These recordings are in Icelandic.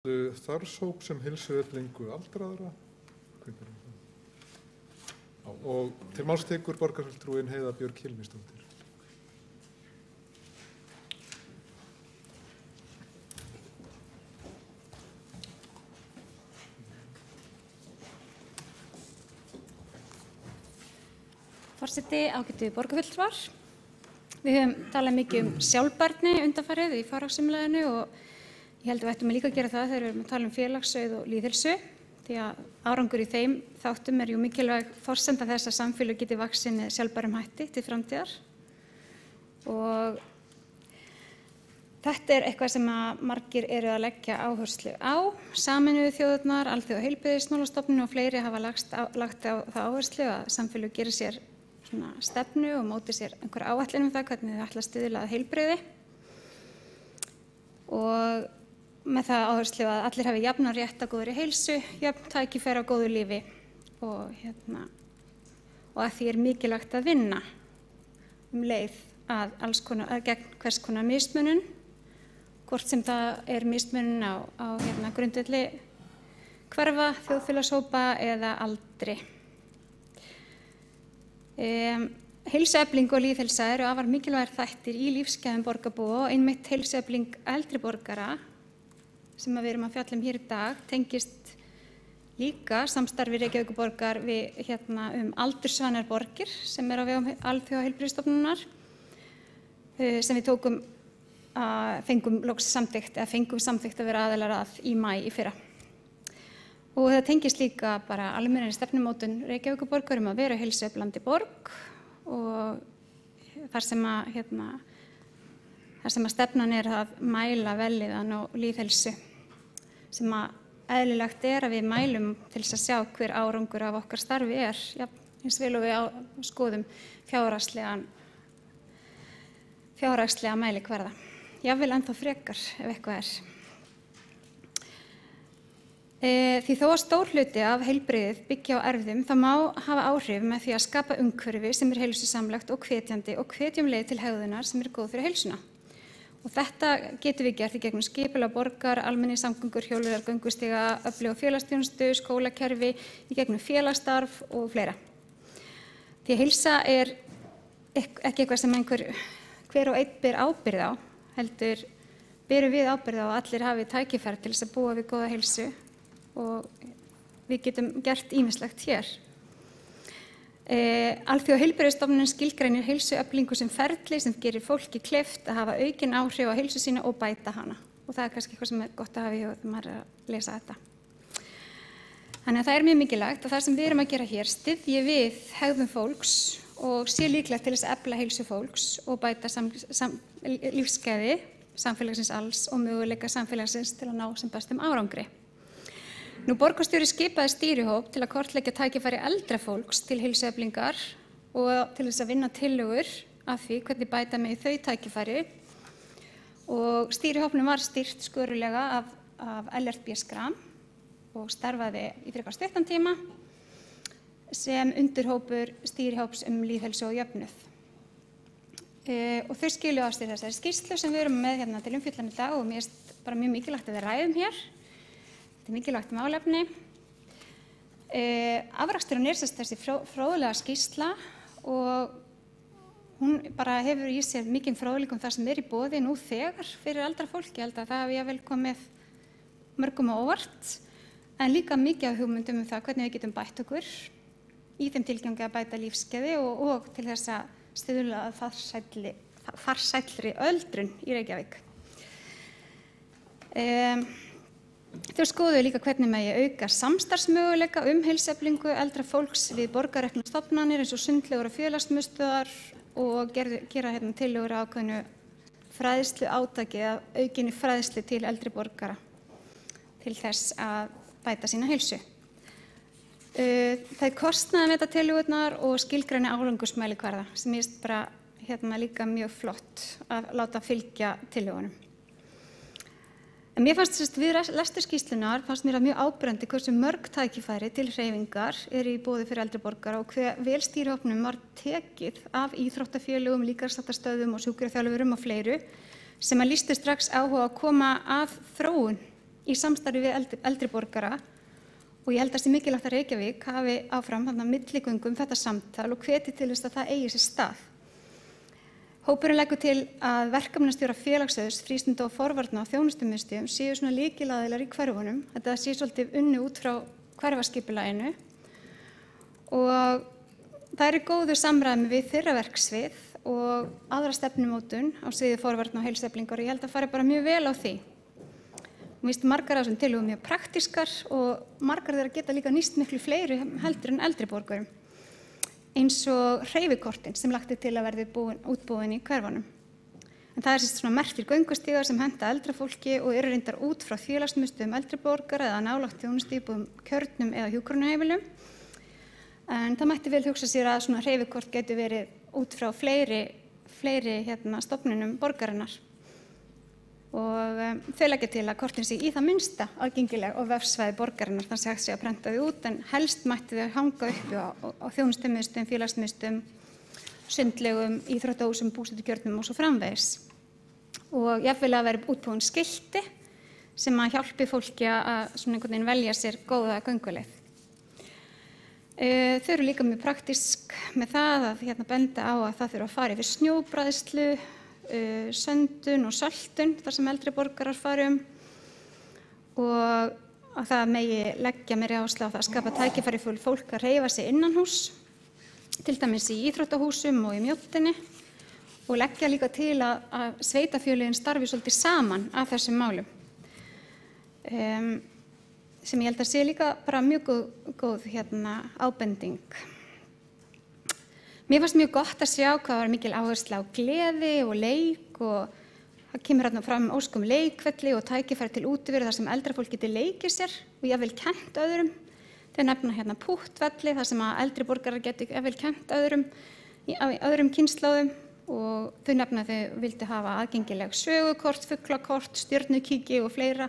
Starfshóp sem heilsueflingu aldraðra. Og til máls tekur borgarfulltrúinn Heiða Björg Hilmisdóttir. Forseti, ágætu borgarfulltrúar. Við höfum talað mikið sjálfbærni undanfarið í fjárhagsumræðunni og ég held að við ættum líka að gera það þegar við erum að tala félagsauð og lýðheilsu, því að árangur í þeim þáttum jú mikilvæg forsenda þess að samfélög geti vaxið með sjálfbærum hætti til framtíðar. Og þetta eitthvað sem margir eru að leggja áherslu á. Sameinuðu þjóðirnar, Alþjóðaheilbrigðismálastofnun og fleiri hafa lagt á það áherslu að samfélög geri sér stefnu og móti sér einhver áætlun það hvernig þau ætla að stuðla að heilbrigði. Og með það áherslu að allir hafi jafnan rétt að góðri heilsu, jafn tækifæri á góðu lífi og að því mikilvægt að vinna leið að gegn hvers konar mismunun, hvort sem það mismunun á grundvelli hverfa, þjóðfélagshópa eða aldri. Heilsuefling og lýðheilsa eru afar mikilvægir þættir í lífsgæðum borgarbúa og einmitt heilsuefling eldri borgara sem við erum að fjalla hér í dag tengist líka samstarfi Reykjavíkurborgar við aldursvanar borgir sem á vegum Alþjóðaheilbrigðisstofnunar sem við fengum samþykkt að vera aðilar að í maí í fyrra. Og það tengist líka bara almennri stefnumótun Reykjavíkurborgar að vera heilsueflandi borg og þar sem að stefnan að mæla vellíðan og lýðheilsu sem eðlilegt að við mælum til þess að sjá hver árangur af okkar starfi eins vel og við skoðum fjárhagslega mælikvarða. Jafnvel ennþá frekar ef eitthvað Því þó að stór hluti af heilbrigðið byggja á erfðum, það má hafa áhrif með því að skapa umhverfi sem heilsusamlegt og hvetjandi og hvetjum leið til hegðunar sem góð fyrir heilsuna. Og þetta getum við gert í gegnum skipulag borgar, almenningssamgöngur, hjólreiðar, göngustíga, öfluga félagsþjónustu, skólakerfi, í gegnum félagsstarf og fleira. Því að heilsa ekki eitthvað sem hver og einn ber ábyrgð á, heldur berum við ábyrgð á að allir hafi tækifæri til þess að búa við góða heilsu og við getum gert ýmislegt hér. Alþjóðaheilbrigðisstofnunin skilgreinir heilsueflingu sem ferli sem gerir fólki kleift að hafa aukin áhrif á heilsu sína og bæta hana. Og það kannski eitthvað sem gott að hafa í huga þegar maður að lesa þetta. Þannig að það mjög mikilvægt að það sem við erum að gera hér styðji við hegðun fólks og sé líklegt til þess að efla heilsu fólks og bæta lífsgæði samfélagsins alls og möguleika samfélagsins til að ná sem bestum árangri. Borgarstjóri skipaði stýrihóp til að kortleggja tækifæri eldra fólks til heilsueflingar og til þess að vinna tillögur af því hvernig bæta megi þau tækifæri. Og stýrihópnum var stýrt skörulega af Ellert B. Schram og starfaði í frekar stuttan tíma sem undirhópur stýrihóps lýðheilsu og jöfnuð. Og þau skiluðu af sér þessari skýrslu sem við erum með til umfjöllunar í dag og mér finnst bara mjög mikilvægt að við ræðum hér. Þetta mikilvægt málefni. Afraksturinn þessi fróðlega skýrsla og hún bara hefur í sér mikinn fróðleik það sem í boði nú þegar fyrir eldra fólk. Ég held að það hafi jafnvel komið mörgum á óvart, en líka mikið af hugmyndum það hvernig við getum bætt okkur í þeim tilgangi að bæta lífsgæði og til þess að stuðla að farsælli öldrun í Reykjavík. Þau skoðuðu líka hvernig megi auka samstarfsmöguleika heilsueflingu eldra fólks við borgarreknar stofnanir eins og sundlaugar og félagsmiðstöðvar og gera tillögur að ákveðnu fræðslu átaki að aukinni fræðslu til eldri borgara til þess að bæta sína heilsu. Það kostnaði meta tillögurnar og skilgreina árangursmælikvarða sem ég finnst bara líka mjög flott að láta fylgja tillögunum. En mér fannst við lestur skýrslunar mér mjög áberandi hversu mörg tækifæri til hreyfingar í boði fyrir eldri borgara og hve vel stýrihópnum var tekið af íþróttafélögum, líkamsræktarstöðvum og sjúkraþjálfurum og fleiru sem lýstu strax áhuga að koma að þróun í samstarfi við eldri borgara og ég held að það sé mikilvægt að Reykjavík hafi áfram milligöngu þetta samtal og hveti til þess að það eigi sér stað. Hópurinn leggur til að verkefnastjórar félagsauðs, frístunda og forvarna á þjónustumiðstöðvum séu svona lykilaðilar í hverfunum. Þetta sé svolítið unnið út frá hverfaskipulaginu og það er í góðu samræmi við þeirra verksvið og aðra stefnumótun á sviði forvarna og heilsueflingar og ég held að fari bara mjög vel á því. Mér finnst margar af þessum tillögum mjög praktískar og margar þeirra geta líka nýst miklu fleiri heldur en eldri borgurum. Eins og hreyfikortin sem lagt til að verði útbúin í hverfunum. En það svona merktir göngustígar sem henta eldra fólki og eru reyndar út frá félagsmiðstöðvum eldri borgara eða nálægt þjónustuíbúðum, kjörnum eða hjúkrunarheimilum. En það mætti vel hugsa sér að svona hreyfikort geti verið út frá fleiri stofnunum borgarinnar. Og þau leggja til að kortin sé í það minnsta aðgengileg á vefsvæði borgarinnar þannig að hægt sé að prenta þau út en helst mætti þau hanga uppi á þjónustumiðstöðvum, félagsmiðstöðvum, sundlaugum, íþróttahúsum, búsetukjörnum og svo framvegis. Og jafnvel að vera útbúin skilti sem að hjálpi fólki að svona einhvern veginn velja sér góða gönguleið. Þau eru líka mjög praktísk með það að benda á að það þurfa að fara yfir snjóbræðslu, söndun og söltun þar sem eldri borgarar fari og að það megi leggja meiri áherslu á það að skapa tækifæri fyrir fólk að hreyfa sig innanhús, til dæmis í íþróttahúsum og í mjóttinni og leggja líka til að sveitarfélögin starfi svolítið saman að þessum málum. Sem ég held að sé líka bara mjög góð ábending. Mér fannst mjög gott að sjá hvað var mikil áhersla á gleði og leik og það kemur fram óskum leikvelli og tækifæri til útiveru þar sem eldra fólk geti leikið sér og jafnvel kennt öðrum. Þau nefna púttvelli þar sem að eldri borgarar geti jafnvel kennt öðrum í öðrum kynslóðum og þau nefna að þau vildu hafa aðgengileg sögukort, fuglakort, stjörnukíki og fleira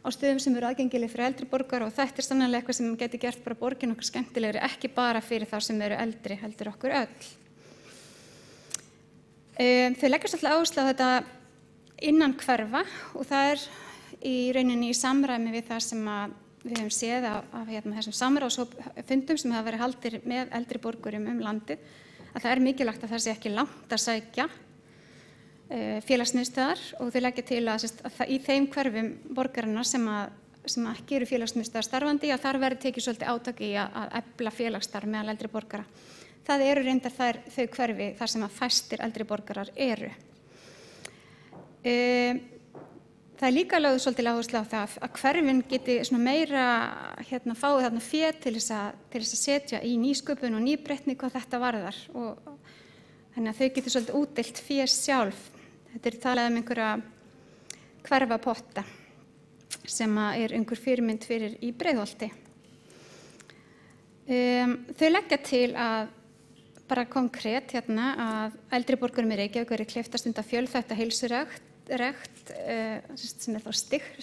á stöðum sem eru aðgengileg fyrir eldri borgara og þetta sannarlega eitthvað sem geti gert bara borgin okkur skemmtilegri, ekki bara fyrir þá sem eru eldri, heldur okkur öll. Þau leggja svolítið áherslu á þetta innan hverfa og það í rauninni í samræmi við það sem við höfum séð af þessum samráðsfundum sem hafa verið haldir með eldri borgurum landið, að það mikilvægt að það sé ekki langt að sækja félagsmiðstöðvar og þau leggja til að í þeim hverfum borgarinnar sem ekki eru félagsmiðstöðvar starfandi að þar verði tekið svolítið átak í að efla félagsstarf meðal eldri borgara. Það eru reyndar þau hverfi þar sem að fæstir eldri borgarar eru. Það líka lögðu svolítið áherslu á það að hverfin geti meira fáið þarna fé til þess að setja í nýsköpun og nýbreytni hvað þetta varðar og þannig að þau geti svolítið útdeilt fé sjálf. Þetta talað einhverja hverfapotta sem einhver fyrirmynd fyrir í Breiðholti. Þau leggja til að bara konkrét að eldri borgurum í Reykjavík verði kleift að stunda fjölþætta heilsurækt sem þá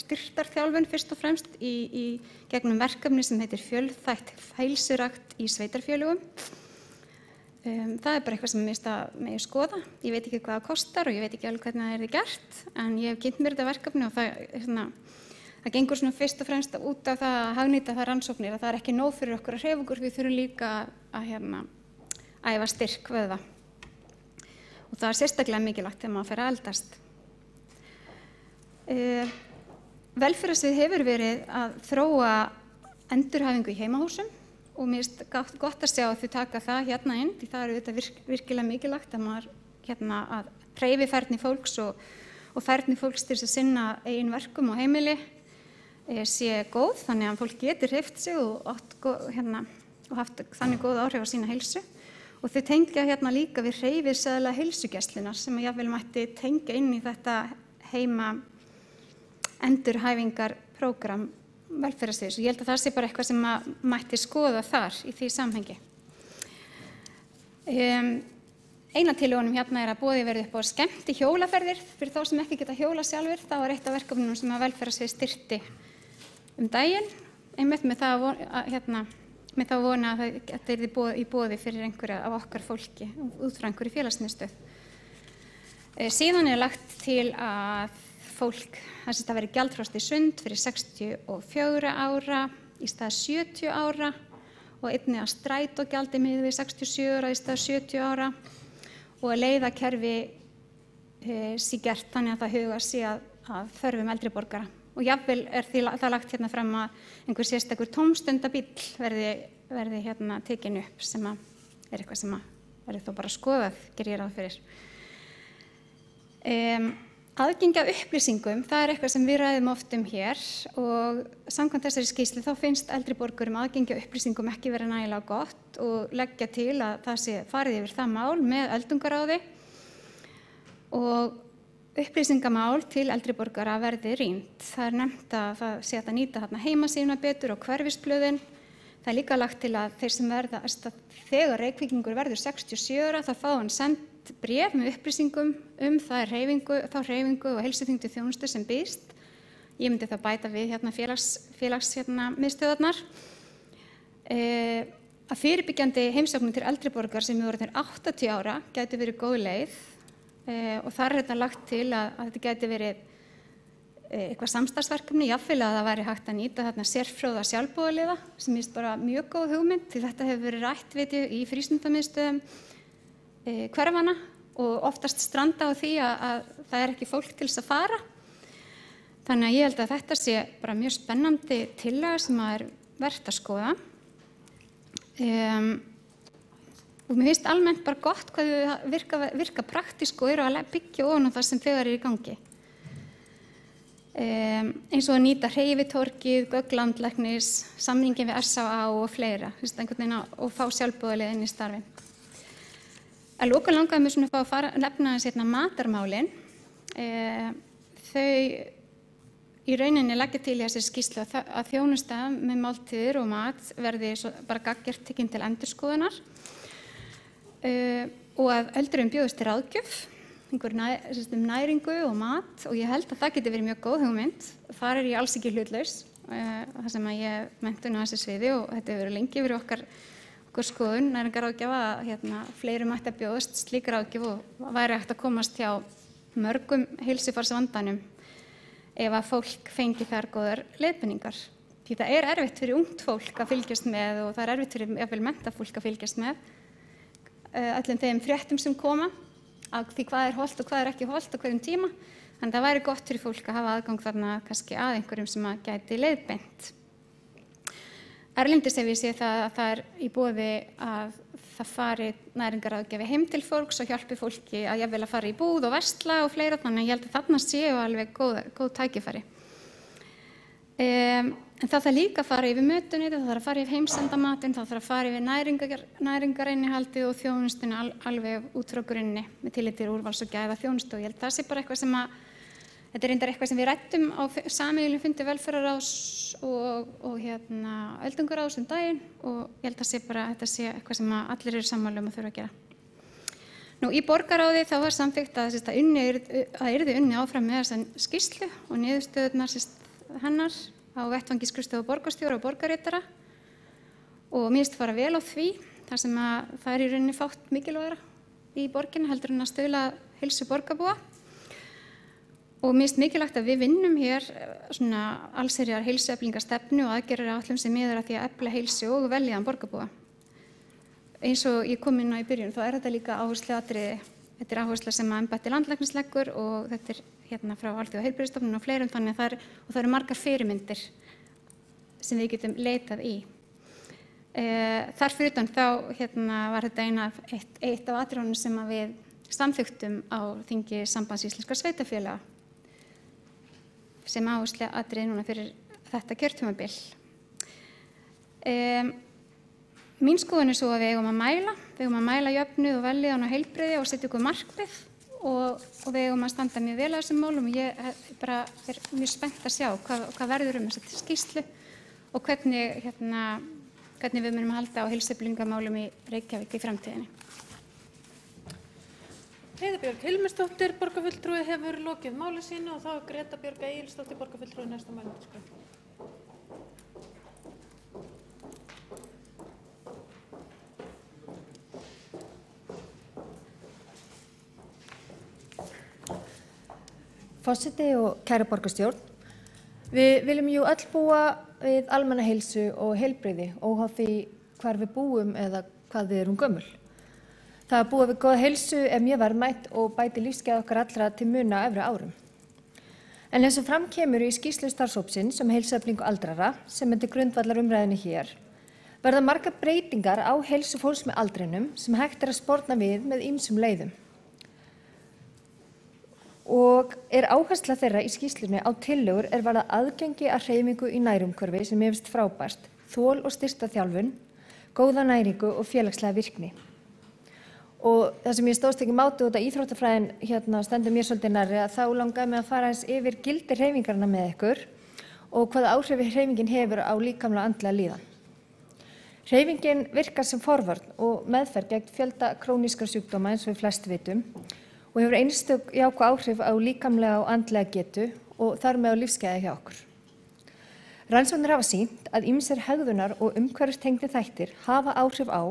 styrktarþjálfun fyrst og fremst í gegnum verkefni sem heitir fjölþætt heilsurækt í sveitarfélögum. Það bara eitthvað sem mér finnst að megi skoða. Ég veit ekki hvað það kostar og ég veit ekki alveg hvernig það gert en ég hef kynnt mér þetta verkefni og það gengur fyrst og fremst út á það að hagnýta það rannsóknir að það ekki nóg fyrir okkur að hreyfa okkur, við þurfum líka að æfa styrk vöðva og það sérstaklega mikilvægt þegar maður fer að eldast. Velferðarsvið hefur verið að þróa endurhæfingu í heimahúsum og mér finnst gott að sjá að þau taka það inn því það eru þetta virkilega mikilvægt að maður að hreyfifærni fólks og færni fólks til þess að sinna eigin verkum og heimili sé góð þannig að fólk geti hreyft sig og haft þannig góð áhrif á sína heilsu og þau tengja líka við hreyfiseðla heilsugæslunnar sem jafnvel mætti tengja inn í þetta heima endurhæfingarprógram velferðarsviðs og ég held að það sé bara eitthvað sem mætti skoða þar í því samhengi. Ein af tillögunum að boðið verði upp á skemmti hjólaferðir fyrir þá sem ekki geta hjóla sjálfir. Það var eitt af verkefnunum sem velferðarsvið styrkti daginn, einmitt með þá vona að þetta yrði í boði fyrir einhverja af okkar fólki út frá einhverju félagsmiðstöð. Síðan lagt til að fólk, það verði gjaldfrjálst í sund fyrir 64 ára í stað 70 ára og einnig að strætógjaldi miðað við 67 ára í stað 70 ára og að leiðakerfi sé gert þannig að það hugar sé að þörfum eldri borgara. Og jafnvel það lagt hérna fram að einhver sérstakur tómstundabíll verði hérna tekin upp sem eitthvað sem verði þó bara skoðað, gerir ég ráð fyrir. Aðgengi að upplýsingum, það eitthvað sem við ræðum oft hér og samkvæmt þessari skýrslu þá finnst eldri borgurum aðgengi að upplýsingum ekki vera nægilega gott og leggja til að það sé farið yfir það mál með öldungaráði og upplýsingamál til eldri borgara verði rýnt. Það nefnt að það sé hægt að nýta þarna heimasíðuna betur og hverfisblöðin. Það líka lagt til að þeir sem þegar Reykvíkingur verður 67 ára þá fá hann send bréf með upplýsingum þá hreyfingu og heilsuþyngdu þjónustu sem býðst. Ég myndi þá bæta við félagsmiðstöðvarnar. Að fyrirbyggjandi heimsóknir til eldri borgar sem eru orðnir 80 ára gæti verið góð leið og þar þetta lagt til að þetta gæti verið eitthvað samstarfsverkefni, jafnvel að það væri hægt að nýta þarna sérfróða sjálfboðaliða sem er bara mjög góð hugmynd því þetta hefur verið rætt í frístundamiðstöðum hverfana og oftast stranda á því að það ekki fólk til þess að fara. Þannig að ég held að þetta sé bara mjög spennandi tillaga sem er vert að skoða. Og mér finnst almennt bara gott hvað þau virka praktísk og eru að byggja ofan á það sem þegar er í gangi. Eins og að nýta hreyfitorgið, gögn landlæknis, samningin við SÁA og fleira, og fá sjálfboðalið inn í starfin. Að loka langaði mér svona að fá að nefna hérna matarmálin. Þau í rauninni leggja til í þessari skýrslu að þjónusta með máltíðir og mat verði bara gagngert tekin til endurskoðunar og að öldruðum bjóðist til ráðgjöf næringu og mat og ég held að það geti verið mjög góð hugmynd. Þar er ég alls ekki hlutlaus, þar sem að ég menntun á þessu sviði og þetta hefur verið lengi verið okkar skoðun næringaráðgjafa að fleiri mætti að bjóðast slík ráðgjöf og væri hægt að komast hjá mörgum heilsufarsvandanum ef að fólk fengi þar góðar leiðbeiningar. Því það er erfitt fyrir ungt fólk að fylgjast með og það er erfitt fyrir jafnvel menntað fólk að fylgjast með öllum þeim fréttum sem koma af því hvað er hollt og hvað er ekki hollt á hverjum tíma. Þannig það væri gott fyrir fólk að hafa aðgang þarna kannski að einhverjum sem að gæti leiðbeint. Erlendis hef ég séð það að það er í boði að það fari næringaráðgjafi heim til fólks og hjálpi fólki að jafnvel að fara í búð og versla og fleira, þannig ég held að þarna séu alveg góð tækifæri. En það þarf líka að fara yfir mötunni, það þarf að fara yfir heimsendamatinn, það þarf að fara yfir næringarinnihaldið og þjónustuna alveg út frá grunni með tilliti til úrvals og gæða þjónustu og ég held það sé bara eitthvað sem þetta er reyndar eitthvað sem við ræddum á sameiginlegum fundi velferðarráðs og öldungaráðs daginn og ég held að þetta sé eitthvað sem allir eru sammála að þurfa að gera. Nú í borgarráði þá var samþykkt að yrði unnið áfram með þessa skýrslu og niðurstöðurnar hennar á vettvangi skrifstofu borgarstjóra og borgarritara og mér finnst fara vel á því þar sem það er í rauninni fátt mikilvægara í borginni heldur en að stuðla að heilsu borgarbúa og mér finnst mikilvægt að við vinnum hér svona allsherjar heilsueflingarstefnu og aðgerðaráætlun sem miðar að því að efla heilsu og vellíðan borgarbúa. Eins og ég kom inn á í byrjun þá er þetta líka áhersluatriði. Þetta er áhersla sem að embætti landlæknis leggur og þetta er hérna frá Alþjóðaheilbrigðisstofnun og fleirum þannig að það eru margar fyrirmyndir sem við getum leitað í. Þar fyrir utan þá var þetta eitt af atriðunum sem við samþykktum á þingi Sambands íslenskra sveitarfélaga sem áhersluatriði núna fyrir þetta kjörtímabil. Mín skoðun er svo að við eigum að mæla jöfnuð og vellíðan og heilbrigði og setja okkur markmið og við eigum að standa mjög vel að þessum málum og ég bara er mjög spennt að sjá hvað verður þessa skýrslu og hvernig við munum halda á heilsueflingarmálum í Reykjavík í framtíðinni. Heiða Björg Hilmisdóttir, borgarfulltrúi, hefur lokið máli sínu og þá er Greta Björg Egilsdóttir, borgarfulltrúi, næsta mælendaskrá. Forseti og kæra borgarstjórn. Við viljum jú öll búa við almannaheilsu og heilbrigði óháð því hvar við búum eða hvað við erum gömul. Það að búa við góða heilsu mjög verðmætt og bæti lífsgæði okkar allra til muna á efri árum. En eins og fram kemur í skýrslu starfshópsins heilsueflingu aldrara sem til grundvallar umræðinni hér, verða margar breytingar á heilsu fólks með aldrinum sem hægt að sporna við með ýmsum leiðum. Og áhersla þeirra í skýrslunni á tillögur varða aðgengi að hreyfingu í nærumhverfi sem mér finnst frábært, þol og styrktarþjálfun, góða næringu og félagslega virkni. Og það sem ég stóðst ekki mátu út af íþróttafræðin stendur mér svolítið nærri að þá langaði mig að fara eins yfir gildi hreyfingarna með ykkur og hvaða áhrifi hreyfingin hefur á líkamlega og andlega líðan. Hreyfingin virkar sem forvörn og meðferð gegn fjölda krónískra sjúkdóma eins og við flest vitum og hefur einstök jákvæð áhrif á líkamlega og andlega getu og þar með á lífsgæði hjá okkur. Rannsóknir hafa sýnt að ýmsir hegðunar og umhverfistengdir þættir hafa áhrif á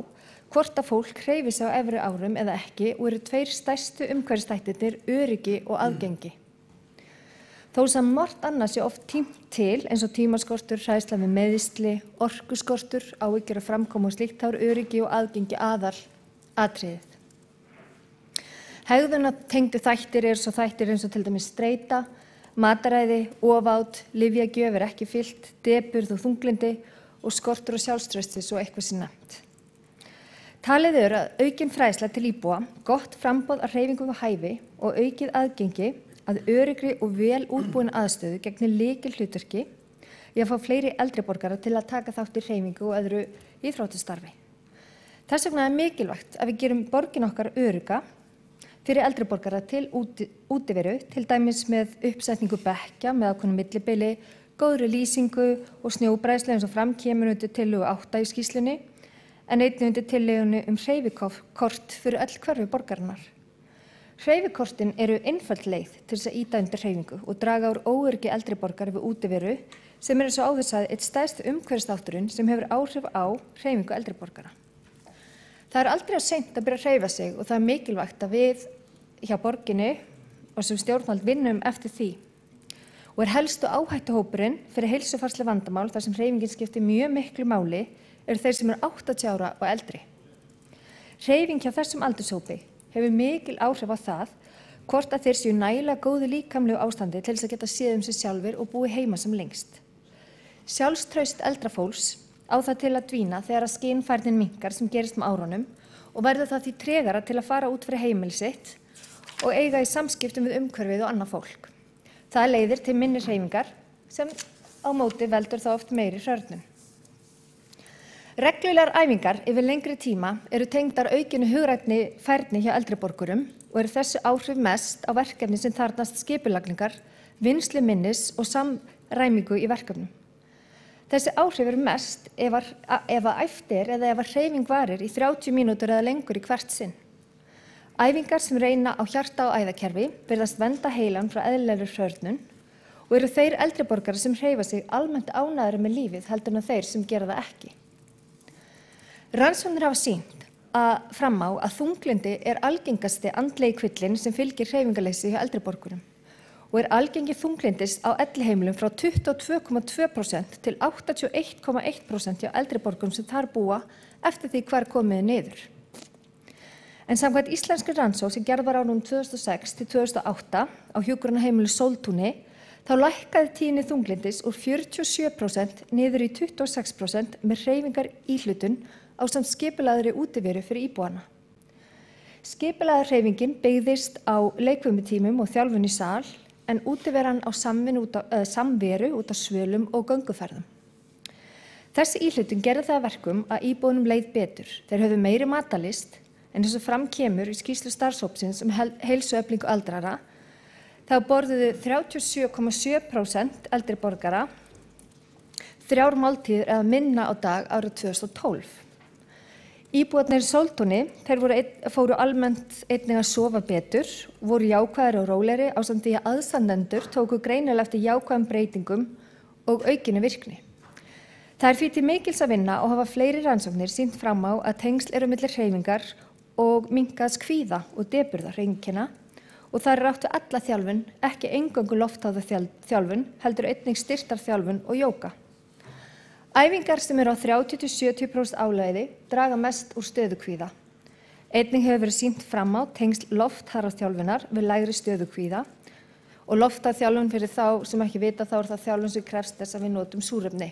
hvort að fólk hreyfi sig á efri árum eða ekki og eru tveir stærstu umhverfisþættirnir öryggi og aðgengi. Þó sem margt annað sé oft tímt til eins og tímaskortur, hræðsla við meiðsli, orkuskortur, áhyggjur af framkomu og slíkt, þá eru öryggi og aðgengi aðalatriðið. Hegðunartengdu þættir eru svo þættir eins og til dæmis streita, mataræði, ofát, lyfjagjöf ekki fylgt, depurð og þunglyndi og skortur og sjálfstrausti svo eitthvað sé nefnt. Talið að aukin fræðsla til íbúa, gott framboð af hreyfingu við hæfi og aukið aðgengi að öryggri og vel útbúin aðstöðu gegnir lykilhlutverki í að fá fleiri eldri borgara til að taka þátt í hreyfingu og öðru íþróttastarfi. Þess vegna mikilvægt að við gerum borgin okkar örugga fyrir eldri borgara til útiveru, til dæmis með uppsetningu bekkja með ákveðnu millibili, góðri lýsingu og snjóbræðslu eins og fram kemur undir tillögu 8 í skýrslunni, en einnig undir tillögunni hreyfikort fyrir öll hverfi borgarinnar. Hreyfikortin eru einföld leið til þess að ýta undir hreyfingu og draga úr óöryggi eldri borgara við útiveru sem eins og áður sagði einn stærsti umhverfisþátturinn sem hefur áhrif á hreyfingu eldri borgara. Það aldrei of seint að byrja að hreyfa sig og það mikilvægt að við hjá borginni og sem stjórnvald vinnum eftir því. Og helstu áhættuhópurinn fyrir heilsufarsleg vandamál þar sem hreyfingin skiptir mjög miklu máli eru þeir sem eru 80 ára og eldri. Hreyfing hjá þessum aldurshópi hefur mikil áhrif á það hvort að þeir séu nægilega góðu líkamlegu ástandi til þess að geta séð sig sjálfir og búi heima sem lengst. Sjálfstraust eldra fólks á það til að dvína þegar að skynfærnin minnkar sem gerist með árunum og verður það því tregara til að fara út fyrir heimili sitt og eiga í samskiptum við umhverfið og annað fólk. Það leiðir til minni hreyfingar sem á móti veldur þá oft meiri hrörnun. Reglulegar æfingar yfir lengri tíma eru tengdar aukinu hugrænni færni hjá eldri borgurum og eru þessu áhrif mest á verkefni sem þarfnast skipulagningar, vinnslu minnis og samræmingu í verkefnum. Þessi áhrif eru mest ef að æft eða ef að hreyfing varir í 30 mínútur eða lengur í hvert sinn. Æfingar sem reyna á hjarta- og æðakerfi virðast vernda heilann frá eðlilegri hrörnun og eru þeir eldri borgarar sem hreyfa sig almennt ánægðari með lífið heldur en þeir sem gera það ekki. Rannsóknir hafa sýnt fram á að þunglyndi algengasti andlegi kvillinn sem fylgir hreyfingarleysi hjá eldri borgurum og algengi þunglyndis á elliheimilum frá 22,2% til 81,1% hjá eldri borgurum sem þar búa eftir því hvar komið niður. En samkvæmt íslenskri rannsókn sem gerð var á árunum 2006 til 2008 á hjúkrunarheimilu Sóltúni þá lækkaði tíðni þunglyndis úr 47% niður í 26% með hreyfingar íhlutun ásamt skipulagðri útiveru fyrir íbúana. Skipulagða hreyfingin byggðist á leikfimitímum og þjálfun í sal en útiveran á samveru út af svölum og gönguferðum. Þessi íhlutun gerði það að verkum að íbúunum leið betur. Þeir höfðu meiri matarlyst en eins og fram kemur í skýrslu starfshópsins heilsueflingu aldrara þá borðuðu 37,7% eldri borgara 3 máltíðir eða minna á dag árið 2012. Íbúarnir í Sóltúni, fóru almennt einnig að sofa betur, voru jákvæðari og rólegri ásamt því að aðstandendur tóku greinilega eftir jákvæðum breytingum og aukinni virkni. Það því til mikils að vinna og hafa fleiri rannsóknir sýnt fram á að tengsl eru milli hreyfingar og minnkaðs kvíða og depurðareinkenna og þar átt við alla þjálfun, ekki eingöngu loftháða þjálfun, heldur einnig styrktarþjálfun og jóga. Æfingar sem eru á 30–70% álagði draga mest úr stöðukvíða. Einnig hefur verið sýnt fram á tengsl loftháðaþjálfunar við lægri stöðukvíða og loftháðaþjálfun fyrir þá sem ekki vita þá það þjálfun sem krefst þess að við notum súrefni.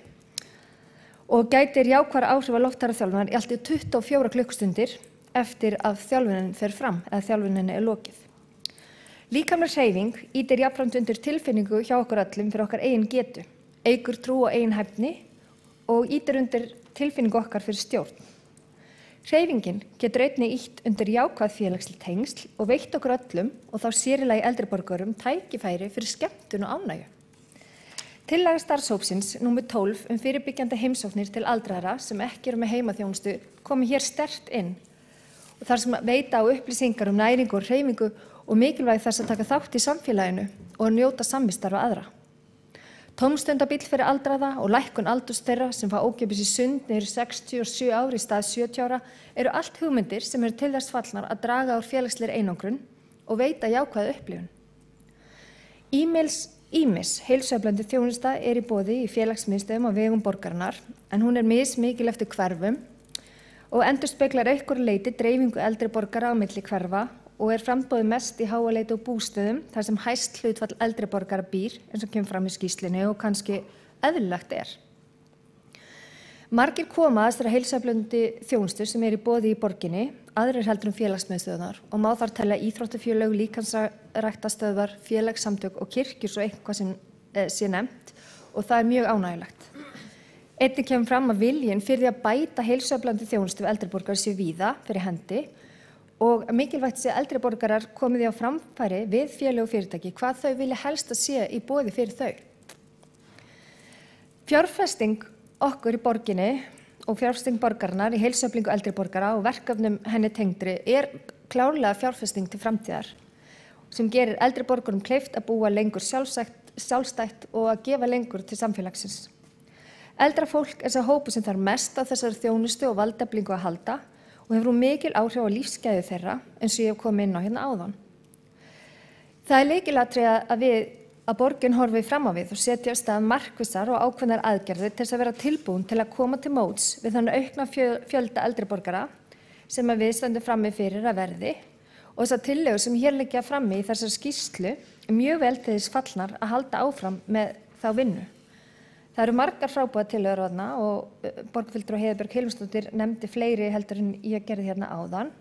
Og gætir jákvæðra áhrif á loftháðaþjálfunar í allt í 24 klukkustundir eftir að þjálfunin fer fram eða þjálfuninni er lokið. Líkamleg hreyfing ýtir jafnframt undir tilfinningu hjá okkur öllum fyrir okkar eigin getu, eykur trú á eigin hæfni og ýtir undir tilfinningu okkar fyrir stjórn. Hreyfingin getur einnig ýtt undir jákvæð félagsleg tengsl og veitt okkur öllum og þá sér í lagi eldri borgurum tækifæri fyrir skemmtun og ánægju. Tillaga starfshópsins númer 12 fyrirbyggjandi heimsóknir til aldraðra sem ekki eru með heimaþjónustu komi hér sterkt inn og þar sem veita á upplýsingar næringu og hreyfingu og mikilvægi þess að taka þátt í samfélaginu og að njóta samvistarfa aðra. Tómstundabíll fyrir aldraða og lækkun aldurs þeirra sem fá ókeypis í sund niður 67 ári í stað 70 ára eru allt hugmyndir sem eru til þess fallnar að draga úr félagslegri einangrun og veita jákvæða upplifun. Ýmis heilsueflandi þjónusta í boði í félagsmiðstöðum á vegum borgarinnar en hún mismikil eftir hverfum og endurspeglar einhverju leyti dreifingu eldri borgara á milli hverfa og framboðið mest í háaleiti og bústöðum þar sem hæst hlutfall eldri borgara býr eins og kemur fram í skýrslunni og kannski eðlilegt er. Margir koma að þessara heilsueflandi þjónustu sem í boði í borginni, aðrir heldur félagsmiðstöðvar og má þar telja íþróttafélög, líkamsræktastöðvar, félagssamtök og kirkjur svo eitthvað sem sé nefnt og það mjög ánægjulegt. Einnig kemur fram að viljinn fyrir því að bæta heilsueflandi þjónustu við eldri borgara sé víða fyrir hendi og mikilvægt sé að eldri borgarar komið því á framfæri við félög og fyrirtæki hvað þau vilja helst að sé í boði fyrir þau. Fjárfesting okkur í borginni og fjárfesting borgarinnar í heilsueflingu eldri borgara og verkefnum henni tengdri klárlega fjárfesting til framtíðar sem gerir eldri borgurum kleift að búa lengur sjálfstætt og að gefa lengur til samfélagsins. Eldra fólk sá hópur sem þarf mest á þessari þjónustu og valdeflingu að halda og hefur mikil áhrif á lífsgæði þeirra eins og ég hef komið inn á hérna áðan. Það lykilatriði að borgin horfi fram á við og setja af stað markvissar og ákveðnar aðgerðir til þess að vera tilbúin til að koma til móts við þann aukna fjölda eldri borgara sem við stöndum frammi fyrir að verði og þessar tillögur sem hér liggja frammi í þessari skýrslu mjög vel til þess fallnar að halda áfram með þá vinnu. Það eru margar frábærar tillögur þarna og borgarfulltrúi Heiða Björg Hilmarsdóttir nefndi fleiri heldur en ég gerði hérna áðan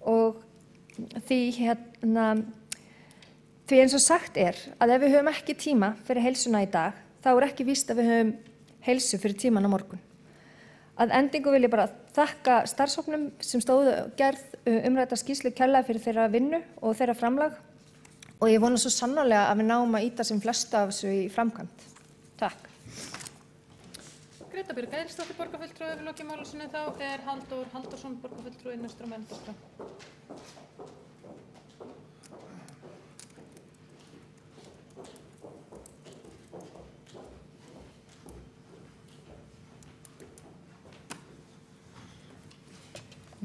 og því eins og sagt að ef við höfum ekki tíma fyrir heilsuna í dag þá ekki víst að við höfum heilsu fyrir tíman á morgun. Að endingu vil ég bara þakka starfshópnum sem stóðu gerð umrædda skýrslu kærlega fyrir þeirra vinnu og þeirra framlag og ég vona svo sannarlega að við náum að ýta sem flestu af þessu í framkvæmd. Takk. Greta Björg Egilsdóttir borgarfulltrúi hefur lokið máli sínu þá Halldór Halldórsson borgarfulltrúi næstur á menndagskrá.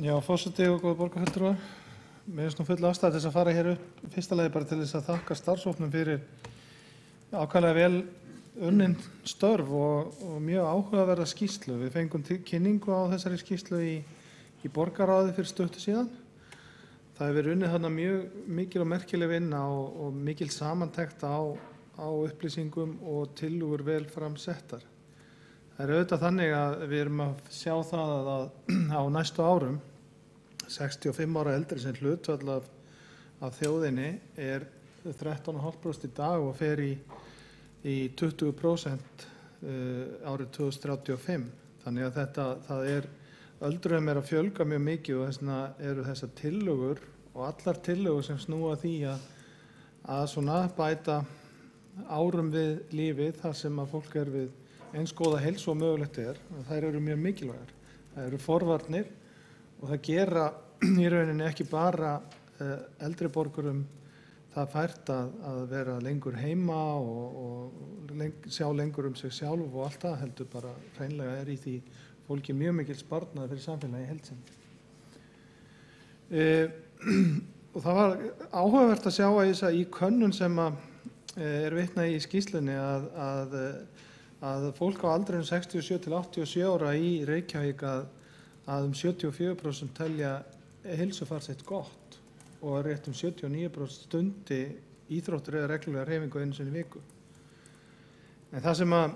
Já, forseti og góða borgarfulltrúar. Mér finnst nú full ástæða til þess að fara hér upp fyrsta lagi bara til þess að þakka starfshópnum fyrir ákaflega vel unnin störf og mjög áhugaverða skýrslu. Við fengum kynningu á þessari skýrslu í borgarráði fyrir stuttu síðan. Það hefur verið unnið þarna mjög mikil og merkileg vinna og mikil samantekt á upplýsingum og tillögur vel framsettar. Það auðvitað þannig að við erum að sjá það að á næstu árum 65 ára eldri sem hlutfall af þjóðinni 13,5% í dag og fer í 20% árið 2035. Þannig að öldruðum að fjölga mjög mikið og þess vegna eru þessar tillögur og allar tillögur sem snúa því að svona bæta árum við lífið þar sem að fólk við eins góða heilsu og mögulegt þær eru mjög mikilvægar. Það eru forvarnir og það gera í rauninni ekki bara eldri borgurum það fært að vera lengur heima og sjá lengur sig sjálf og allt það heldur bara hreinlega í því fólki mjög mikil sparnaður fyrir samfélagi í heild sinni. það var áhugavert að sjá að þess að í könnun sem er vitnað í skýrslunni að fólk á aldrinum 67 til 87 ára í Reykjavík að 74% telja heilsufar sitt gott og rétt 79% stundi íþróttur eða reglulega hreyfingu einu sinni í viku. En það sem að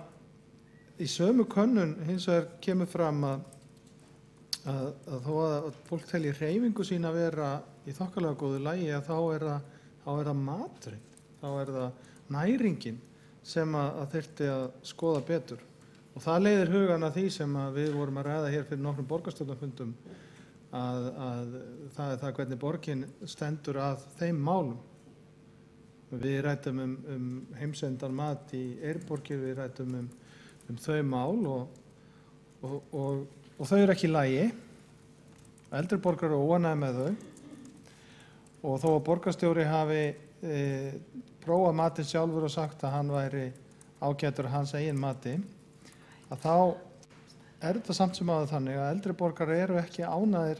í sömu könnun hins vegar kemur fram að þó að fólk telji hreyfingu sína vera í þokkalega góðu lagi að þá er það maturinn, þá er það næringin sem að þyrfti að skoða betur. Og það leiðir hugan að því sem að við vorum að ræða hér fyrir nokkrum borgarstjórnarfundum að það er það hvernig borgin stendur að þeim málum. Við ræddum heimsendan mat í Eyrborgir, við ræddum þau mál og þau eru ekki í lagi. Eldri borgarar eru óánægðir með þau og þó að borgarstjóri hafi prófað matinn sjálfur og sagt að hann væri ágætur hans eigin mati, að þá er þetta samt sem áður þannig að eldri borgarar eru ekki ánægðir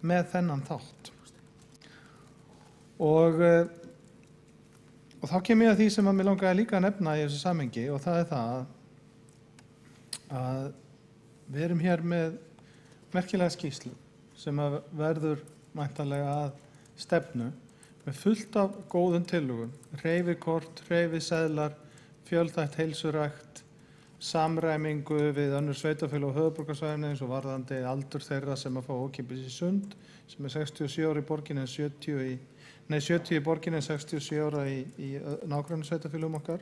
með þennan þátt. Og þá kem ég að því sem að mér langaði líka að nefna í þessu samhengi og það er það að við erum hér með merkilega skýrslu sem að verður væntanlega að stefnu með fullt af góðum tillögum, hreyfikort, hreyfiseðlar, fjölþætt heilsurækt, samræmingu við önnur sveitarfélög á höfuðborgarsvæðinu eins og varðandi aldur þeirra sem að fá ókeypis í Sund, sem er 67 ára í borginni en 70 í borginni en 67 ára í nágranna sveitarfélögum okkar.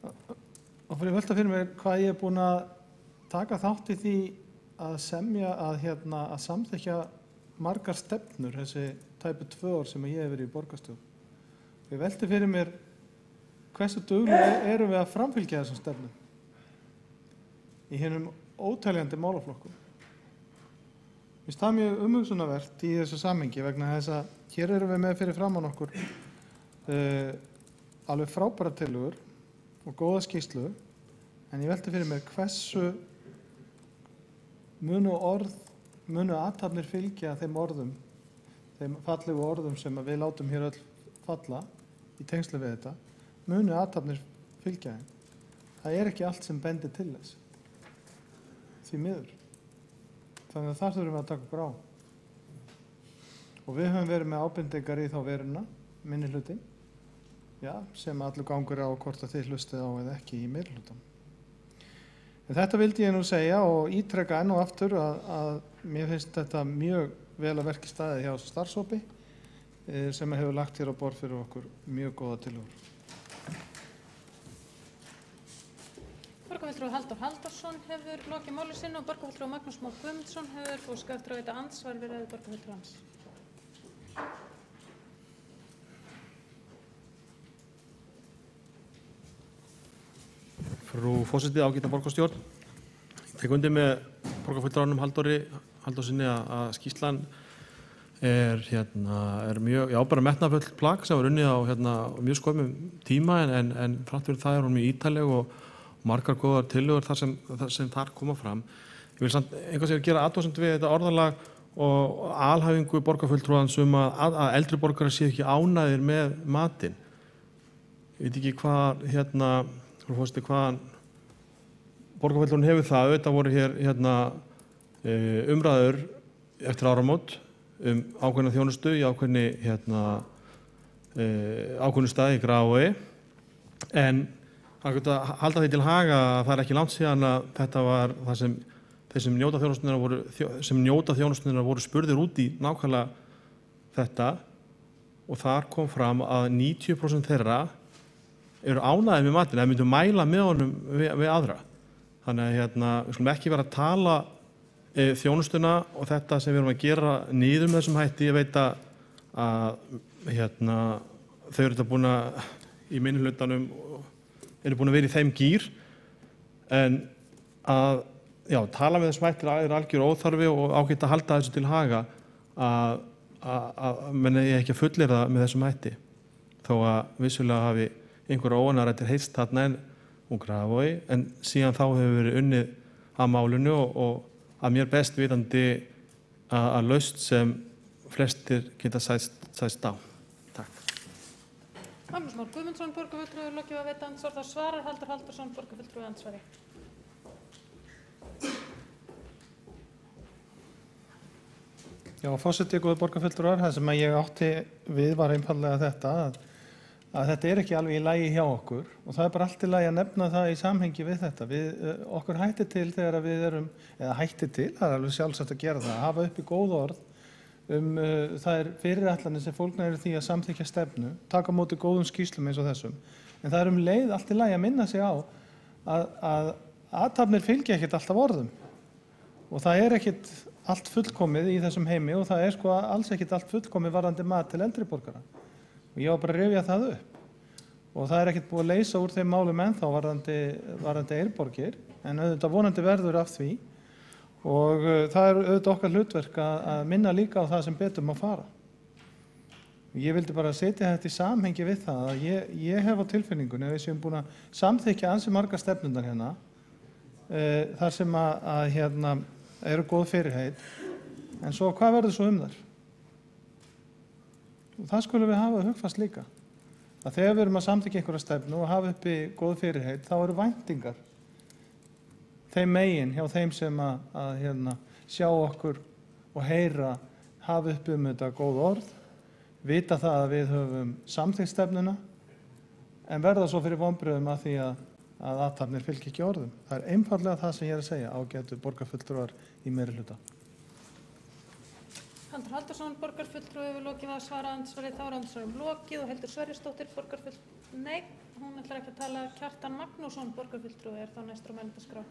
Og fyrir að velta fyrir mér hvað ég er búin að taka þátt í því að semja að samþykkja margar stefnur þessi tæpu 2 ár sem ég hef verið í borgarstjórn. Ég velti fyrir mér hversu duglega erum við að framfylgja þessum stefnum í hinum óteljandi málaflokkum. Mér finnst það mjög umhugsunarvert í þessu samhengi vegna þess að hér erum við með fyrir framan okkur alveg frábæra tillögur og góða skýrslu, en ég velti fyrir mér hversu munu athafnir fylgja þeim orðum, þeim fallegu orðum sem við látum hér öll falla í tengslu við þetta, munu athafnir fylgja þeim. Það er ekki allt sem bendir til þess, því miður. Þannig að þar þurfum við að taka okkur á. Og við höfum verið með ábendingar í þá veruna, minnihluti, sem allur gangur á hvort að þið hlustið á eða ekki í meirihlutanum. En þetta vildi ég nú segja og ítreka enn og aftur að mér finnst þetta mjög vel að verki staðið hjá starfshópi sem hefur lagt hér á borð fyrir okkur mjög góða tillögur. Borgarfulltrúi Halldór Halldórsson hefur lokið máli sínu og borgarfulltrúi Magnús Már Guðmundsson hefur óskað eftir að veita andsvar við ræðu borgarfulltrúans. Frú forseti, ágæta borgarstjórn. Ég tek undir með borgarfulltrúanum Halldóri Halldórsinni að skýrslan er mjög bara metnaðarfull plagg sem var unnið á mjög skömmum tíma en þrátt fyrir það er hún mjög ítarleg og margar góðar tillögur þar sem þar koma fram. Ég vil samt einhvers veginn gera athugasemd við þetta orðalag og alhæfingu borgarfulltrúans að eldri borgarar séu ekki ánægðir með matinn. Ég veit ekki hvað frú forseti, hvaðan borgarfulltrúinn hefur það. Auðvitað voru hér umræður eftir áramót ákveðna þjónustu í ákveðnu staði í Grafarvogi, en það er að halda því til haga að það er ekki langt síðan að þetta var það sem þeir sem njóta þjónustunnar voru spurðir út í nákvæmlega þetta og þar kom fram að 90% þeirra eru ánægðir með matinn eða myndu mæla með honum við aðra. Þannig að við skulum ekki vera að tala þjónustuna og þetta sem við erum að gera niður með þessum hætti. Ég veit að þau eru þetta búin að í minnihlutanum eru búin að vera í þeim gír, en að tala með þessum hætti er algjör óþarfi og ágætt að halda þessu til haga að menn eigi ekki að fullyrða með þessum hætti, þó að vissulega hafi einhverja óánægðir heyrst þarna en Grafarvogi, en síðan þá hefur verið unnið að málinu og að mér best vitandi að lausn sem flestir geta sæst á. Takk. Magnús Már Guðmundsson, borgarfulltrúi, lokið að veita andsvar. Það svarar Halldór Halldórsson, borgarfulltrúi, andsvari. Já, forseti, góðir borgarfulltrúar, það sem ég átti við var einfaldlega þetta að þetta er ekki alveg í lagi hjá okkur og það er bara allt í lagi að nefna það í samhengi við þetta. Okkur hættir til þegar við erum, eða hættir til, það er alveg sjálfsagt að gera það, að hafa uppi góð orð það er fyrirætlanir sem fólknar eru því að samþykkja stefnu, taka á móti góðum skýrslum eins og þessum. En það er leið allt í lagi að minna sig á að athafnir fylgja ekkert alltaf orðum og það er ekkert allt fullkomið í þessum heimi og það er sko alls ekkert allt fullkomið varðandi mat til eldri borgara. Og ég var bara að rifja það upp. Og það er ekkert búið að leysa úr þeim málum ennþá varðandi Eyrborgir, en auðvitað vonandi verður af því. Og það er auðvitað okkar hlutverk að minna líka á það sem betur má fara. Ég vildi bara setja þetta í samhengi við það að ég hef á tilfinningunni að við séum búin að samþykkja ansi margar stefnundar hérna, þar sem að eru góð fyrirheit, en svo hvað verður svo þar? Og það skulum við hafa hugfast líka. Að þegar við erum að samþykkja einhverja stefnu og hafa uppi góð fyrirheit, þá eru væntingar þeim megin hjá þeim sem að sjá okkur og heyra, hafa uppi þetta góð orð, vita það að við höfum samþykkt stefnuna, en verða svo fyrir vonbrigðum að því að athafnir fylgja ekki orðum. Það er einfaldlega það sem ég er að segja, ágætu borgarfulltrúar í meirihluta. Halldór Halldórsson, borgarfulltrúi, hefur lokið að svara andsvari. Þá er andsvarum lokið og Hildur Sverrisdóttir, borgarfulltrúi. Nei, hún ætlar ekki að tala. Kjartan Magnússon, borgarfulltrúi, er þá næstur á mælendaskrá.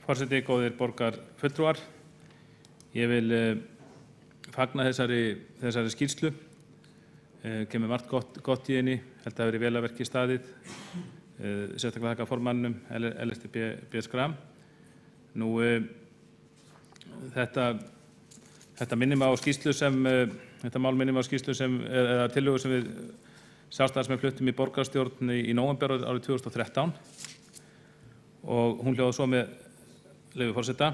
Forseti, góðir borgarfulltrúar, ég vil fagna þessari skýrslu, kemur margt gott í henni, held að það verið vel að verki staðið, sérstaklega þakka formannum Ellerti B. Schram. Nú, þetta minnir mig á skýrslu þetta mál minnir mig á skýrslu eða tillögu sem við sjálfstæðismenn fluttum í borgarstjórn í nóvember árið 2013 og hún hljóðaði svo með leyfi forseta.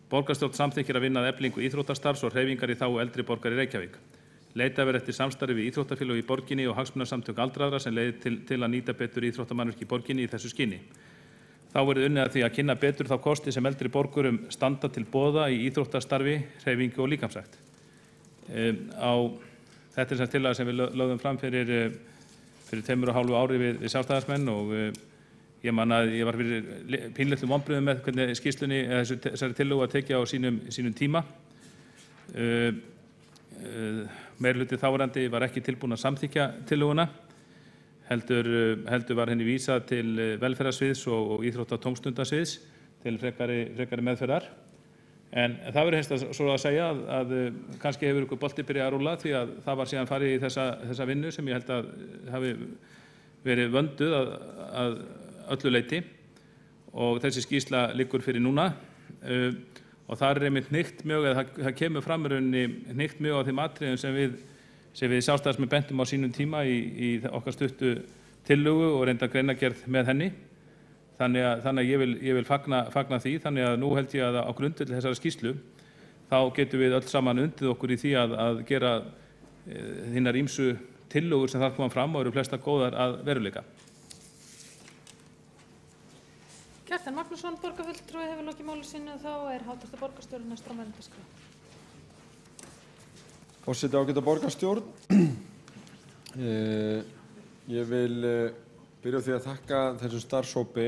Borgarstjórn samþykkir að vinna að eflingu íþróttastarfs og hreyfingar í þágu eldri borgara í Reykjavík. Leitað verður eftir samstarfi við íþróttafélög í borginni og hagsmunasamtök aldraðra sem leiðir til að nýta betur íþróttamannvirki í borginni í þessu skyni. Þá verður unnið að því að kynna betur þá kosti sem eldri borgurum standa til boða í íþróttastarfi, hreyfingu og líkamsrækt. Þetta er sem tillaga sem við lögðum fram fyrir 2,5 ári við sjálfstæðismenn og ég man að ég var fyrir pínlitlum vonbrigðum með hvernig skýrslunni þessari tillögu að tekja á sínum tíma. Meirihluti þáverandi var ekki tilbúinn að samþykkja tillöguna, heldur var henni vísað til velferðarsviðs og íþrótta- og tómstundasviðs til frekari meðferðar. En það verður helst svo að segja að kannski hefur ykkur bolti byrjað að rúlla því að það var síðan farið í þessa vinnu sem ég held að hafi verið vönduð að öllu leyti og þessi skýrsla liggur fyrir núna og það er einmitt hnykkt mjög, eða það kemur fram í rauninni hnykkt mjög á þeim atriðum sem við sjálfstæðismenn bentum á sínum tíma í okkar stuttu tillögu og reynda greinargerð með henni. Þannig að ég vil fagna því, þannig að nú held ég að á grundvelli þessara skýrslu þá getum við öll saman undið okkur í því að gera hinar ýmsu tillögur sem þar koma fram og eru flestar góðar að veruleika. Kjartan Magnússon, borgarfulltrúi, hefur lokið máli sínu og þá er háttvirtur borgarstjóri næstur á mælendaskrá. Forseti, ágæta borgarstjórn. Ég vil byrja á því að þakka þessum starfshópi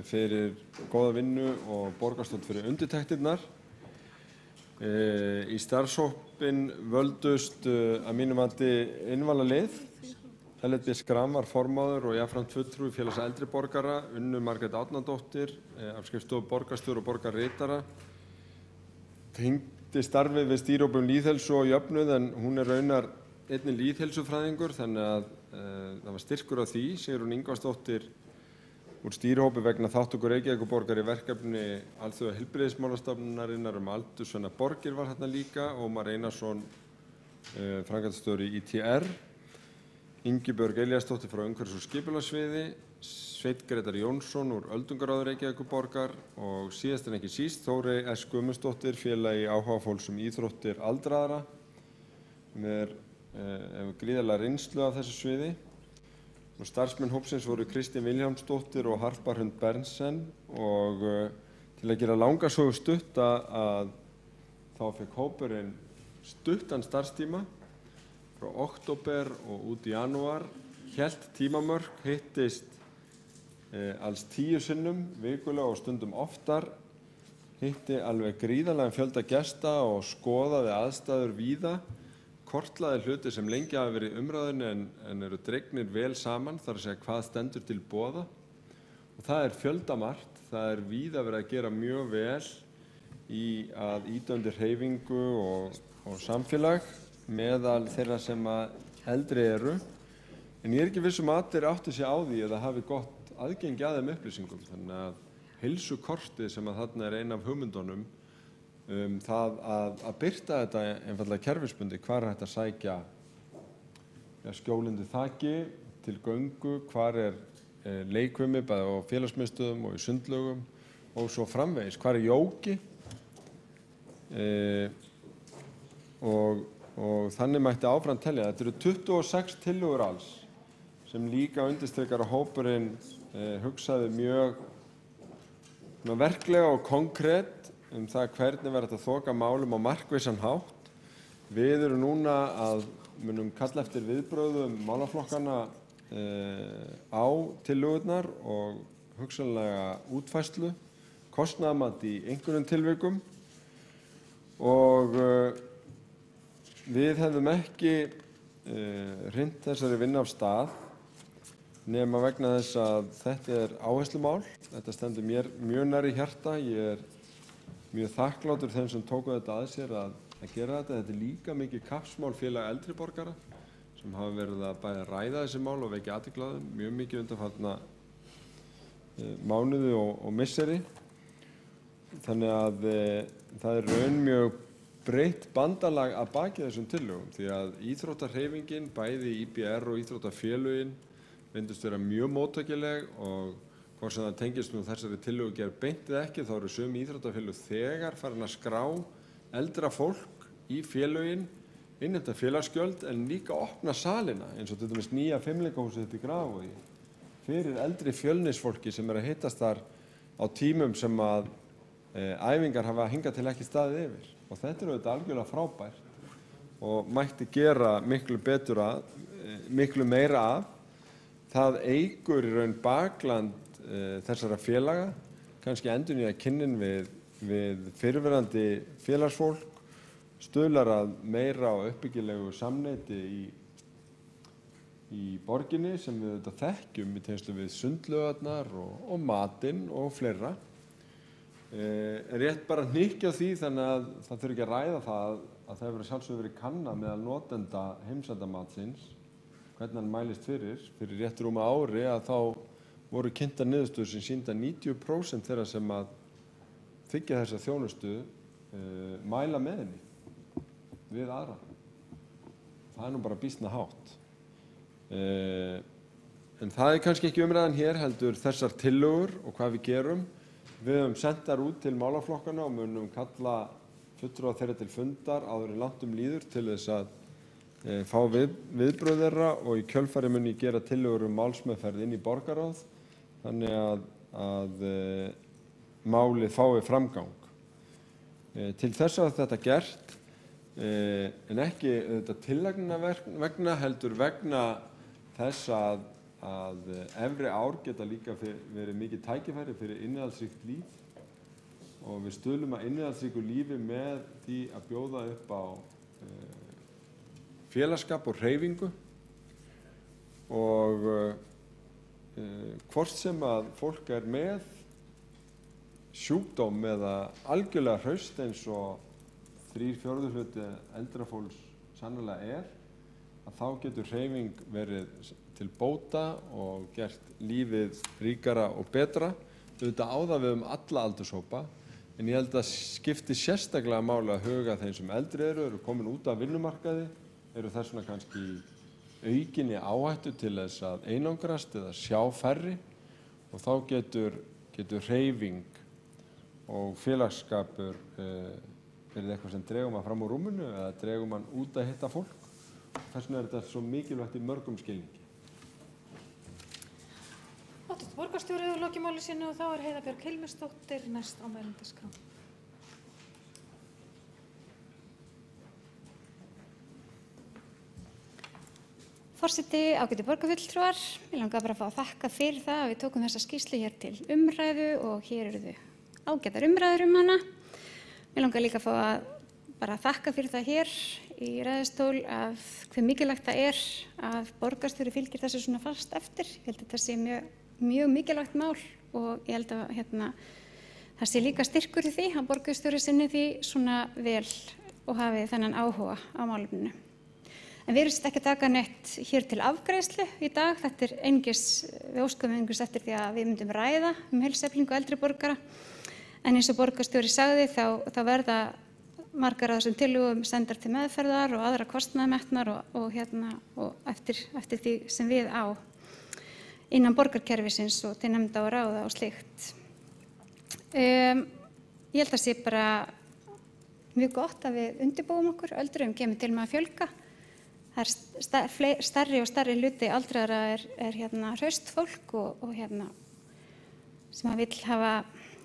fyrir góða vinnu og borgarstjórn fyrir undirtektirnar. Í starfshópinn völdust að mínum mati innvala lið. Ellerti B. Schram var formaður og jafnframt fulltrúi félags eldri borgara, Unnu Margrét Árnadóttir af skrifstofu borgarstjóra og borgarritara. Tengdi starfið við stýrihóp lýðheilsu og jöfnuð en hún er raunar einnig lýðheilsufræðingur þannig að það var styrkur á því. Sigrún Ingvarsdóttir úr stýrihópi vegna þátttöku Reykjavíkurborgar í verkefni Alþjóða heilbrigðismálastofnunarinnar aldursvænar borgir var þarna líka og Ómar Einarsson framkvæmdastjóri ITR, Ingibjörg Elíasdóttir frá umhverfis- og skipulagssviði, Sveinn Grétar Jónsson úr Öldungaráði Reykjavíkurborgar og síðast en ekki síst Þórey S. Guðmundsdóttir, félagi áhugafólks íþróttir aldraðra, sem hefur gríðarlega reynslu af þessu sviði. Starfsmenn hópsins voru Kristín Vilhjálmsdóttir og Harpa Hrund Bernsen og til að gera langa sögu stutt að þá fekk hópurinn stuttan starfstíma frá október og út í janúar, hélt tímamörk, hittist alls 10 sinnum vikulega og stundum oftar, hitti alveg gríðarlegan fjölda gesta og skoðaði aðstæður víða, kortlaði hluti sem lengi hafa verið í umræðunni en eru dregnir vel saman, þar að segja hvað stendur til boða. Og það er fjöldamargt, það er víða verið að gera mjög vel í að ýta undir hreyfingu og samfélag meðal þeirra sem eldri eru. En ég er ekki viss að þeir áttu sig á því eða hafi gott aðgengi að þeim upplýsingum. Þannig að heilsukortið sem þarna er ein af hugmyndunum, það að birta þetta einfaldlega kerfisbundi, hvar er hægt að sækja skjól undir þaki, til göngu, hvar er leikfimi bæði á félagsmiðstöðum og í sundlaugum og svo framvegis, hvar er jógi og þannig mætti áfram telja. Þetta eru 26 tillögur alls sem líka undirstrikar að hópurinn hugsaði mjög verklega og konkrét það hvernig verður þetta þoka málum á markvissan hátt. Við erum núna munum kalla eftir viðbrögðum málaflokkana á tillögurnar og hugsanlega útfærslu, kostnaðarmat í einhverjum tilvikum og við hefðum ekki hrint þessari vinnu af stað nema vegna þess að þetta er áherslumál. Þetta stendur mér mjög nærri hjarta. Ég er mjög þakklátur þeim sem tóku þetta að sér að gera þetta. Þetta er líka mikið kappsmál félag eldri borgara sem hafa verið að bæði ræða þessi mál og vekja athygli á þeim mjög mikið undanfarna mánuði og misseri. Þannig að það er raun mjög breitt bandalag að baki þessum tillögum því að íþróttahreyfingin, bæði IBR og íþróttafélögin reyndust vera mjög móttækileg og hvort sem það tengist nú þessari tillögu gerð beint eða ekki, þá eru sum íþróttafélög þegar farin að skrá eldra fólk í félögin, innheimta félagsgjöld en líka opna salina eins og til dæmis nýja fimleikahúsið upp í Grafarvogi fyrir eldri Fjölnisfólki sem að hittast þar á tímum sem að æfingar hafa hingað til ekki staðið yfir. Og þetta er auðvitað algjörlega frábært og mætti gera miklu meira af. Það eykur í raun bakland þessara félaga, kannski endurnýja kynnin við fyrrverandi félagsfólk, stuðlar að meira og uppbyggilegu samneyti í borginni sem við auðvitað þekkjum í tengslum við sundlaugarnar og matinn og fleira. Rétt bara hnykkja á því þannig að það þurfi ekki að ræða það að það hefur sjálfsögðu verið kannað meðal notenda heimsendamatsins hvernig hann mælist fyrir rétt rúma ári að þá voru kynntar niðurstöður sem sýndu að 90% þeirra sem að þiggja þessa þjónustu mæla með henni við aðra. Það er nú bara býsna hátt. En það er kannski ekki umræðan hér heldur þessar tillögur og hvað við gerum. Við höfum sent þær út til málaflokkana og munum kalla fulltrúa þeirra til fundar áður en langt líður til þess að fá viðbrögð þeirra og í kjölfari mun ég gera tillögur málsmeðferð inn í borgarráð þannig að málið fái framgang. Til þess að þetta gert en ekki tillagnina vegna heldur vegna þess að efri ár geta líka verið mikið tækifæri fyrir innihaldsríkt líf og við stuðlum að innihaldsríku lífi með því að bjóða upp á félagsskap og hreyfingu og hvort sem að fólk er með sjúkdóm eða algjörlega hraust eins og 3/4 hluti eldra fólks sannarlega að þá getur hreyfing verið til bóta og gert lífið ríkara og betra. Auðvitað á það við alla aldurshópa en ég held að skipti sérstaklega máli að huga þeim sem eldri eru komin út af vinnumarkaði eru þess vegna kannski aukinni áhættu til þess að einangrast eða sjá færri og þá getur hreyfing og félagsskapur verið eitthvað sem dregur mann fram úr rúminu eða dregur mann út að hitta fólk. Þess vegna er þetta svo mikilvægt í mörgum skilningi. Borgarstjóri hefur lokið máli sínu og þá er Heiða Björg Hilmisdóttir næst á mælendaskrá. Forseti, ágætu borgarfulltrúar, ég langar bara að fá að þakka fyrir það að við tókum þessa skýrslu hér til umræðu og hér eru þau ágætar umræður hana. Ég langar líka að fá að bara þakka fyrir það hér í ræðustól að hve mikilvægt það er að borgarstjóri fylgir þessu svona fast eftir. Ég held að þetta sé mjög mikilvægt mál og ég held að það sé líka styrkur í því að borgarstjóri sinni því svona vel og hafi þennan áhuga á málefninu. En við erum ekki að taka neitt hér til afgreiðslu í dag. Þetta er við óskum einhvers eftir því að við myndum ræða heilsueflingu eldri borgara. En eins og borgarstjóri sagði þá verða margar af þessum tillögum sendar til meðferðar og aðra kostnaðarmetnar og eftir því sem við á innan borgarkerfisins og til nefnda og ráða og slíkt. Ég held að sé bara mjög gott að við undirbúum okkur. Öldruðum kemur til með að fjölga. Það er stærri og stærri hluti aldraðra er hraust fólk og sem að vill hafa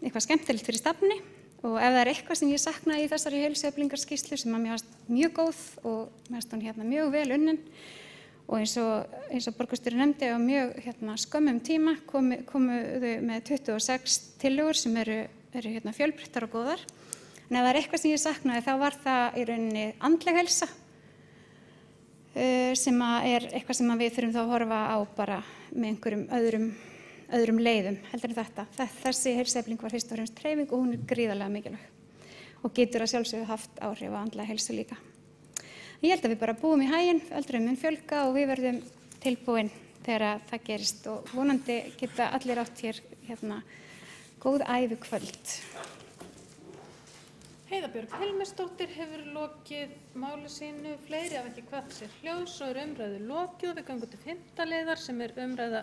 eitthvað skemmtilegt fyrir stafni og ef það er eitthvað sem ég saknaði í þessari heilsueflingarskýrslu sem að mér fannst mjög góð og mér fannst hún mjög vel unnin og eins og borgarstjóri nefndi á mjög skömmum tíma komu þau með 26 tillögur sem eru fjölbreyttar og góðar. En ef það er eitthvað sem ég saknaði þá var það í rauninni andleg heilsa sem er eitthvað sem við þurfum þá að horfa á bara með einhverjum öðrum leiðum heldur en þetta. Þessi heilsuefling var fyrst og fremst hreyfing og hún er gríðarlega mikilvæg og getur að sjálfsögðu haft áhrif á andlega heilsu líka. Ég held að við bara búum í haginn, öldruðum mun fjölga og við verðum tilbúin þegar það gerist og vonandi geta allir átt hér góð ævikvöld. Heiða Björg Hilmisdóttir hefur lokið máli sínu, fleiri hafa ekki kvatt sér hljóðs og er umræðu lokið og við göngum til 5. liðar sem er umræða